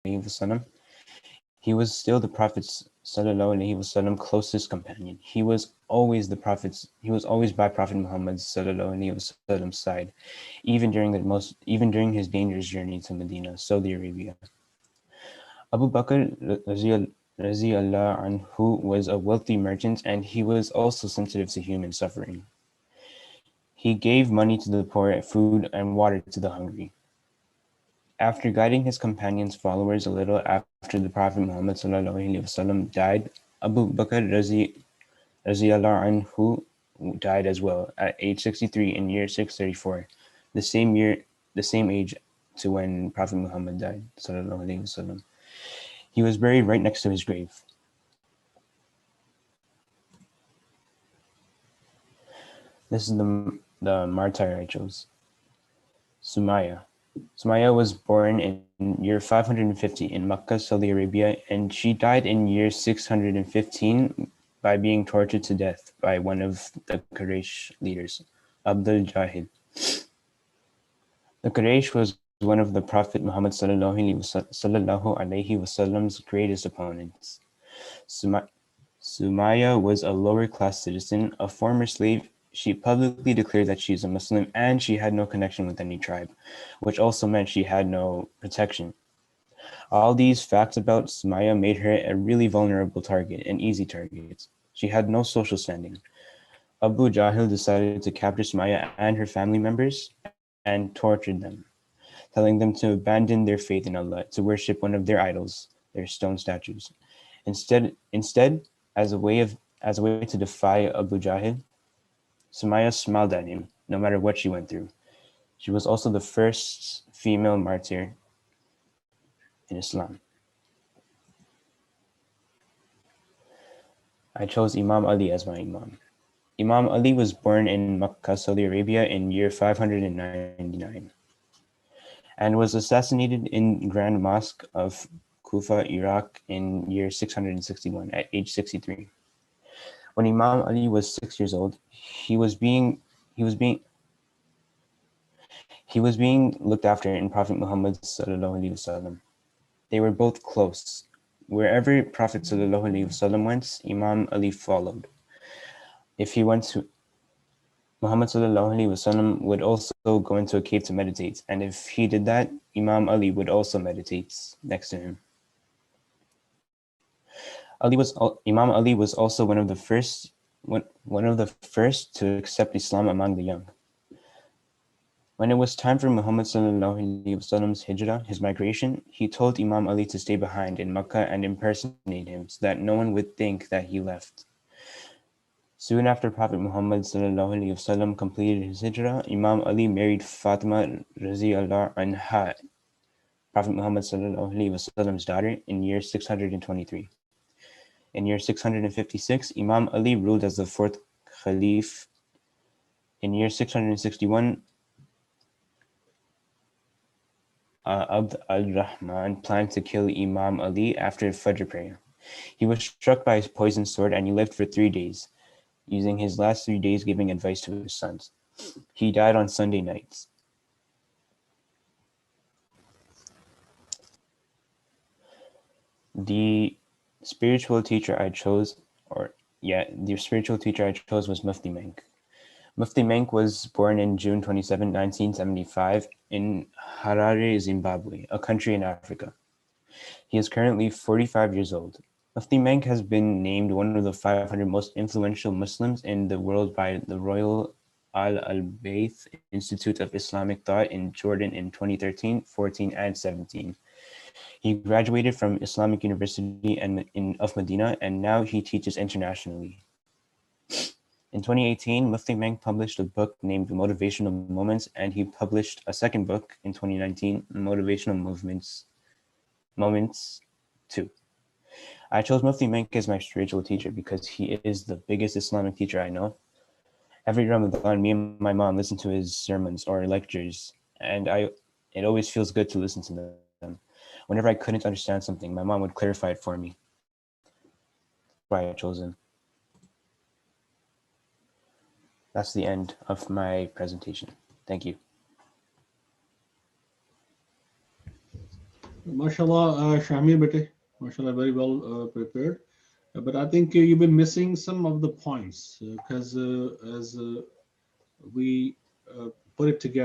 wasallam, he was still the Prophet's sallallahu alaihi wasallam closest companion. He was always by Prophet Muhammad sallallahu alaihi wasallam's side, even during his dangerous journey to Medina, Saudi Arabia. Abu Bakr Raziallahu anhu was a wealthy merchant, and he was also sensitive to human suffering. He gave money to the poor, food and water to the hungry. After guiding his companions' followers a little after the Prophet Muhammad died, Abu Bakr Raziallahu anhu died as well at age 63 in year 634, the same age to when Prophet Muhammad died. He was buried right next to his grave. This is the martyr I chose. Sumaya. Sumaya was born in year 550 in Makkah, Saudi Arabia, and she died in year 615 by being tortured to death by one of the Quraysh leaders, Abdul Jahil. The Quraysh was one of the Prophet Muhammad sallallahu alaihi wasallam's greatest opponents. Sumaya was a lower-class citizen, a former slave. She publicly declared that she is a Muslim, and she had no connection with any tribe, which also meant she had no protection. All these facts about Sumaya made her a really vulnerable target, an easy target. She had no social standing. Abu Jahil decided to capture Sumaya and her family members and tortured them, telling them to abandon their faith in Allah, to worship one of their idols, their stone statues. Instead, as a way to defy Abu Jahil, Sumaya smiled at him, no matter what she went through. She was also the first female martyr in Islam. I chose Imam Ali as my Imam. Imam Ali was born in Makkah, Saudi Arabia in year 599 and was assassinated in Grand Mosque of Kufa, Iraq in year 661 at age 63. When Imam Ali was 6 years old, he was being looked after in Prophet Muhammad sallallahu alaihi wasallam. They were both close. Wherever Prophet sallallahu alaihi wasallam went, Imam Ali followed. If he went to Muhammad sallallahu alaihi wasallam would also go into a cave to meditate, and if he did that, Imam Ali would also meditate next to him. Imam Ali was also one of the first to accept Islam among the young. When it was time for Muhammad sallallahu alaihi wasallam's hijrah, his migration, he told Imam Ali to stay behind in Makkah and impersonate him so that no one would think that he left. Soon after Prophet Muhammad sallallahu alaihi wasallam completed his hijrah, Imam Ali married Fatima radhiyallahu anha, Prophet Muhammad sallallahu alaihi wasallam's daughter, in year 623. In year 656, Imam Ali ruled as the fourth Caliph. In year 661, Abd al-Rahman planned to kill Imam Ali after Fajr prayer. He was struck by his poisoned sword and he lived for 3 days, using his last 3 days giving advice to his sons. He died on Sunday nights. The spiritual teacher I chose was Mufti Menk. Mufti Menk was born in June 27, 1975 in Harare, Zimbabwe, a country in Africa. He is currently 45 years old. Mufti Menk has been named one of the 500 most influential Muslims in the world by the Royal Al-Bayth Institute of Islamic Thought in Jordan in 2013, 14, and 17. He graduated from Islamic University of Medina, and now he teaches internationally. In 2018, Mufti Menk published a book named Motivational Moments, and he published a second book in 2019, Motivational Moments 2. I chose Mufti Menk as my spiritual teacher because he is the biggest Islamic teacher I know. Every Ramadan, me and my mom listen to his sermons or lectures, and it always feels good to listen to them. Whenever I couldn't understand something, my mom would clarify it for me. That's why I chose him. That's the end of my presentation. Thank you. MashaAllah, Shahmeer Bete, MashaAllah, very well prepared. But I think you've been missing some of the points because as we put it together.